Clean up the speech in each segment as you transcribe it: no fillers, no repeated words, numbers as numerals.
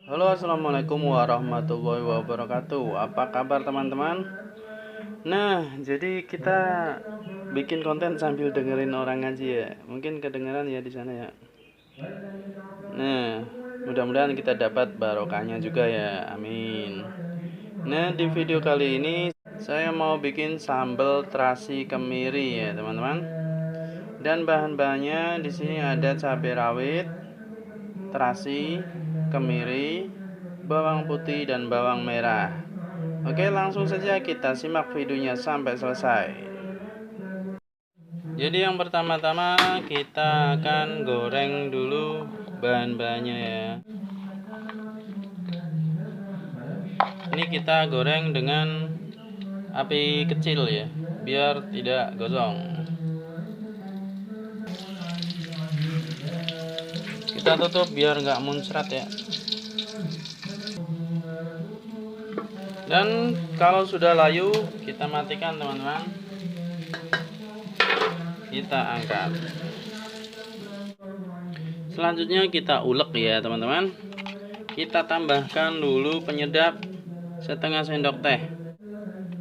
Halo, assalamualaikum warahmatullahi wabarakatuh. Apa kabar teman-teman? Nah, jadi kita bikin konten sambil dengerin orang ngaji ya. Mungkin kedengeran ya di sana ya. Nah, mudah-mudahan kita dapat barokahnya juga ya. Amin. Nah, di video kali ini saya mau bikin sambal terasi kemiri ya, teman-teman. Dan bahan-bahannya di sini ada cabai rawit, terasi, kemiri, bawang putih dan bawang merah. Oke, langsung saja kita simak videonya sampai selesai. Jadi yang pertama-tama kita akan goreng dulu bahan-bahannya ya. Ini kita goreng dengan api kecil ya, biar tidak gosong. Kita tutup biar nggak muncrat ya. Dan kalau sudah layu, kita matikan teman-teman. Kita angkat. Selanjutnya kita ulek ya teman-teman. Kita tambahkan dulu penyedap setengah sendok teh,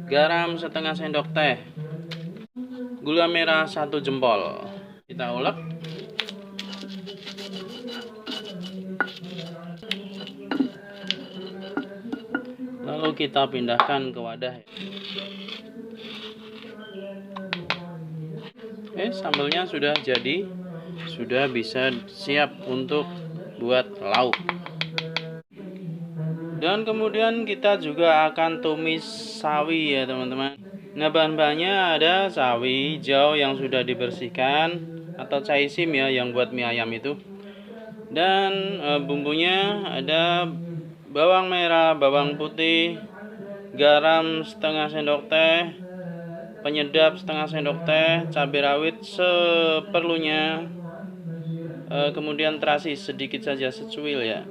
garam setengah sendok teh, gula merah 1 jempol. Kita ulek. Lalu kita pindahkan ke wadah. Sambalnya sudah jadi, sudah bisa siap untuk buat lauk. Dan kemudian kita juga akan tumis sawi ya teman-teman. Nah, bahan-bahannya ada sawi hijau yang sudah dibersihkan atau caisim ya, yang buat mie ayam itu. Dan bumbunya ada bawang merah, bawang putih, garam setengah sendok teh, penyedap setengah sendok teh, cabai rawit seperlunya, kemudian terasi sedikit saja secuil ya.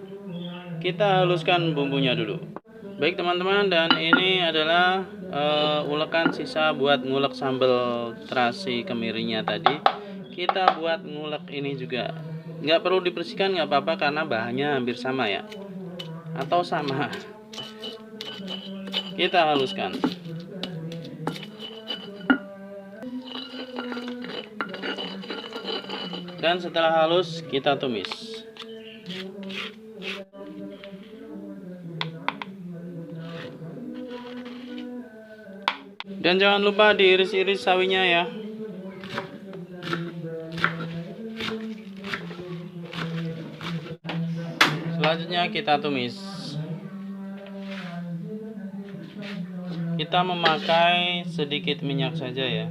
Kita haluskan bumbunya dulu. Baik teman-teman, dan ini adalah ulekan sisa buat ngulek sambal terasi kemirinya tadi. Kita buat ngulek ini juga. Nggak perlu dibersihkan, nggak apa-apa karena bahannya hampir sama ya, atau sama. Kita haluskan. Dan setelah halus kita tumis. Dan jangan lupa diiris-iris sawinya ya. Selanjutnya kita tumis. Kita memakai sedikit minyak saja ya.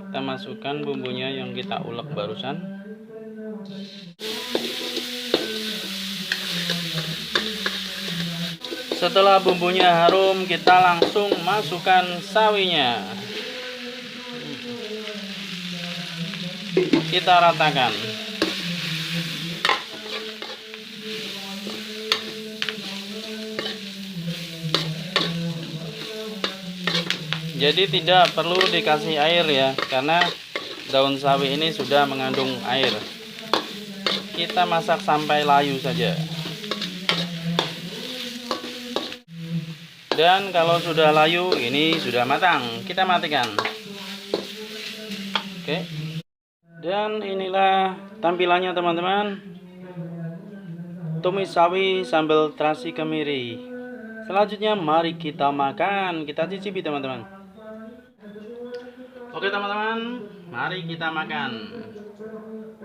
Kita masukkan bumbunya yang kita ulek barusan. Setelah bumbunya harum, kita langsung masukkan sawinya. Kita ratakan. Jadi tidak perlu dikasih air ya, karena daun sawi ini sudah mengandung air. Kita masak sampai layu saja. Dan kalau sudah layu, ini sudah matang. Kita matikan. Oke. Dan inilah tampilannya teman-teman. Tumis sawi sambal terasi kemiri. Selanjutnya mari kita makan. Kita cicipi teman-teman. Oke teman-teman, mari kita makan.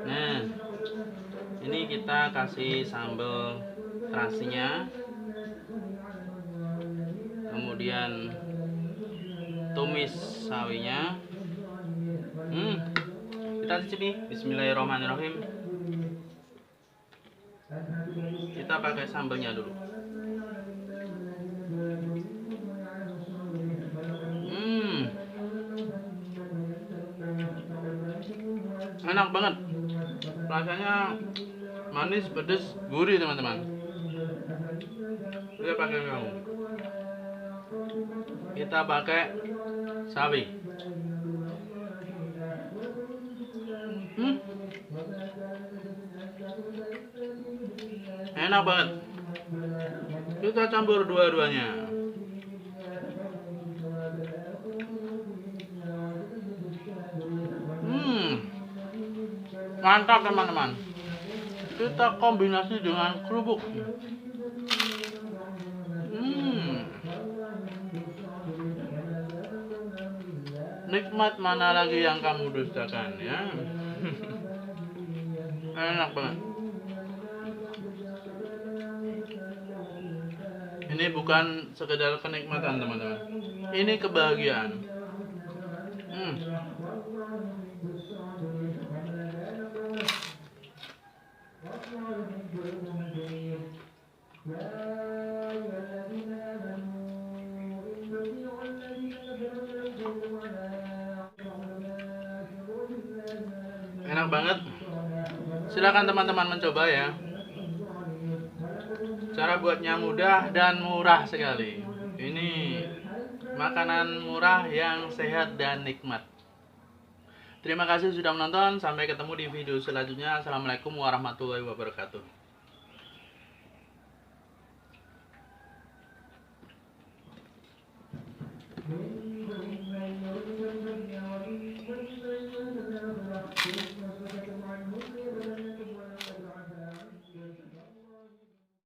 Nah, ini kita kasih sambal terasinya, kemudian tumis sawinya. Kita cicipi. Bismillahirrahmanirrahim. Kita pakai sambalnya dulu. Enak banget. Rasanya manis, pedas, gurih teman-teman. Kita pakai bawang. Kita pakai sawi. Enak banget. Kita campur dua-duanya. Mantap teman-teman. Kita kombinasi dengan kerupuk. Nikmat mana lagi yang kamu dustakan ya. Enak banget. Ini bukan sekedar kenikmatan teman-teman. Ini kebahagiaan. Enak banget. Silakan teman-teman mencoba ya. Cara buatnya mudah dan murah sekali. Ini makanan murah yang sehat dan nikmat. Terima kasih sudah menonton. Sampai ketemu di video selanjutnya. Assalamualaikum warahmatullahi wabarakatuh.